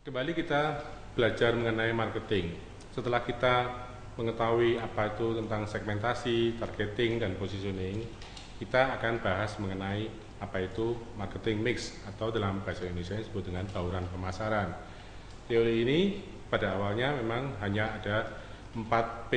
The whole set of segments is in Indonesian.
Kembali kita belajar mengenai marketing. Setelah kita mengetahui apa itu tentang segmentasi, targeting, dan positioning, kita akan bahas mengenai apa itu marketing mix atau dalam bahasa Indonesia disebut dengan bauran pemasaran. Teori ini pada awalnya memang hanya ada 4P.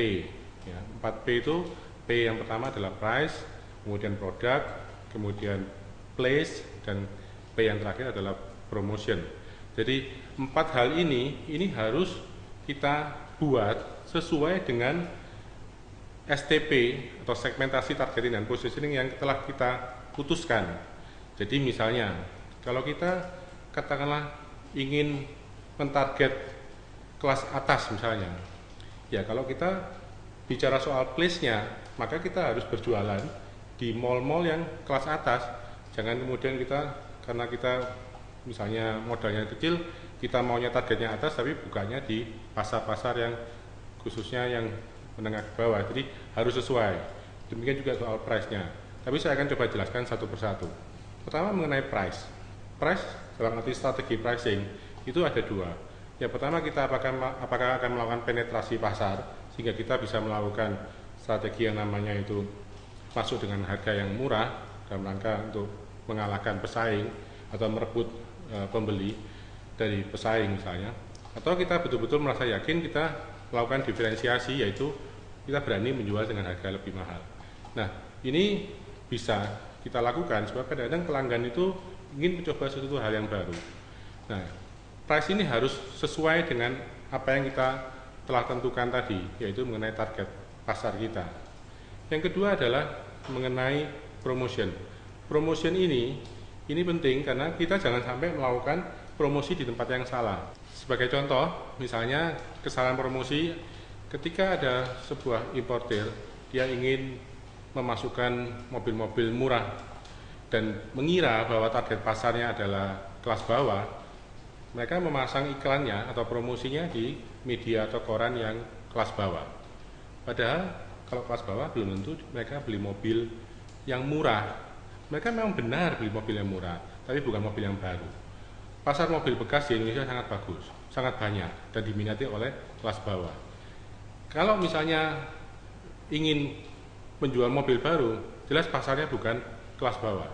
Ya, 4P itu P yang pertama adalah price, kemudian product, kemudian place, dan P yang terakhir adalah promotion. Jadi 4 hal ini harus kita buat sesuai dengan STP atau segmentasi targeting dan positioning yang telah kita putuskan. Jadi misalnya kalau kita katakanlah ingin mentarget kelas atas misalnya, ya kalau kita bicara soal place-nya, maka kita harus berjualan di mall-mall yang kelas atas. Jangan kemudian kita, karena kita misalnya modalnya kecil, kita maunya targetnya atas tapi bukannya di pasar-pasar yang khususnya yang menengah ke bawah. Jadi harus sesuai. Demikian juga soal price-nya. Tapi saya akan coba jelaskan satu persatu. Pertama mengenai price. Price dalam arti strategi pricing itu ada dua. Yang pertama kita apakah akan melakukan penetrasi pasar sehingga kita bisa melakukan strategi yang namanya itu masuk dengan harga yang murah dalam rangka untuk mengalahkan pesaing atau merebut pembeli dari pesaing misalnya, atau kita betul-betul merasa yakin kita melakukan diferensiasi, yaitu kita berani menjual dengan harga lebih mahal. Nah, ini bisa kita lakukan sebab kadang-kadang pelanggan itu ingin mencoba sesuatu hal yang baru. Nah, price ini harus sesuai dengan apa yang kita telah tentukan tadi, yaitu mengenai target pasar kita. Yang kedua adalah mengenai promotion. Promotion ini penting karena kita jangan sampai melakukan promosi di tempat yang salah. Sebagai contoh, misalnya kesalahan promosi ketika ada sebuah importer, dia ingin memasukkan mobil-mobil murah dan mengira bahwa target pasarnya adalah kelas bawah, mereka memasang iklannya atau promosinya di media atau koran yang kelas bawah. Padahal kalau kelas bawah belum tentu mereka beli mobil yang murah. Mereka memang benar beli mobil yang murah, tapi bukan mobil yang baru. Pasar mobil bekas di Indonesia sangat bagus, sangat banyak, dan diminati oleh kelas bawah. Kalau misalnya ingin menjual mobil baru, jelas pasarnya bukan kelas bawah.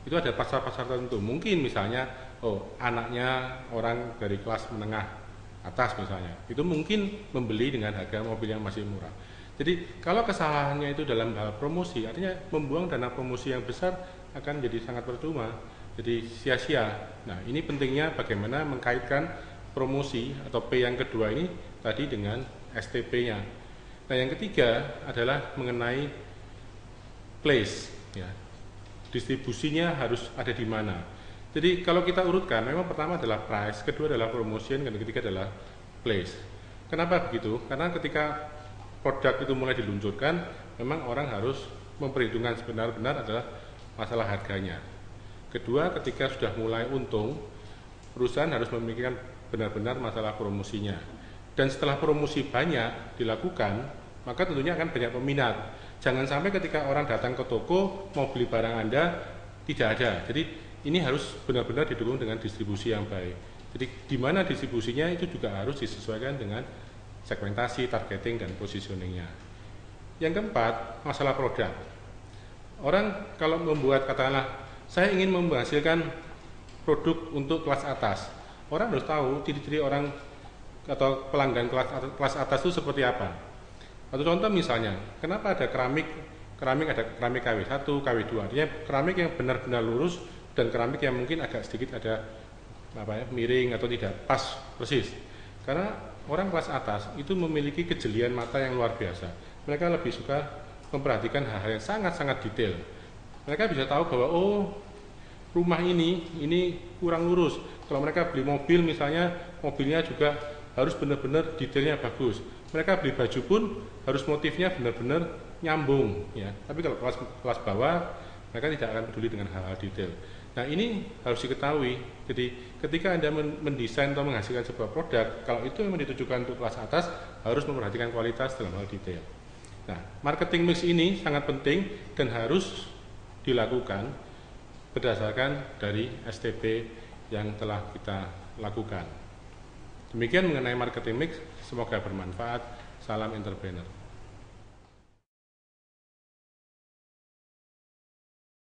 Itu ada pasar-pasar tertentu. Mungkin misalnya, anaknya orang dari kelas menengah atas misalnya, itu mungkin membeli dengan harga mobil yang masih murah. Jadi kalau kesalahannya itu dalam hal promosi, artinya membuang dana promosi yang besar akan jadi sangat percuma, jadi sia-sia. Nah, ini pentingnya bagaimana mengkaitkan promosi atau P yang kedua ini tadi dengan STP-nya. Nah, yang ketiga adalah mengenai place, ya. Distribusinya harus ada di mana. Jadi kalau kita urutkan, memang pertama adalah price, kedua adalah promotion, dan ketiga adalah place. Kenapa begitu? Karena ketika produk itu mulai diluncurkan, memang orang harus memperhitungkan sebenar-benar adalah masalah harganya. Kedua, ketika sudah mulai untung, perusahaan harus memikirkan benar-benar masalah promosinya. Dan setelah promosi banyak dilakukan, maka tentunya akan banyak peminat. Jangan sampai ketika orang datang ke toko mau beli barang Anda tidak ada. Jadi ini harus benar-benar didukung dengan distribusi yang baik. Jadi di mana distribusinya itu juga harus disesuaikan dengan segmentasi, targeting, dan positioningnya. Yang keempat, masalah produk. Orang kalau membuat, katakanlah, saya ingin menghasilkan produk untuk kelas atas. Orang harus tahu ciri-ciri orang atau pelanggan kelas atas itu seperti apa. Atau contoh misalnya, kenapa ada keramik ada keramik KW1, KW2, artinya keramik yang benar-benar lurus dan keramik yang mungkin agak sedikit ada miring atau tidak pas persis. Karena orang kelas atas itu memiliki kejelian mata yang luar biasa. Mereka lebih suka memperhatikan hal-hal yang sangat-sangat detail. Mereka bisa tahu bahwa rumah ini kurang lurus. Kalau mereka beli mobil misalnya, mobilnya juga harus benar-benar detailnya bagus. Mereka beli baju pun harus motifnya benar-benar nyambung, ya. Tapi kalau kelas bawah, mereka tidak akan peduli dengan hal-hal detail. Nah, ini harus diketahui. Jadi ketika Anda mendesain atau menghasilkan sebuah produk, kalau itu memang ditujukan untuk kelas atas, harus memperhatikan kualitas dalam hal detail. Nah, marketing mix ini sangat penting dan harus dilakukan berdasarkan dari STP yang telah kita lakukan. Demikian mengenai marketing mix, semoga bermanfaat. Salam entrepreneur.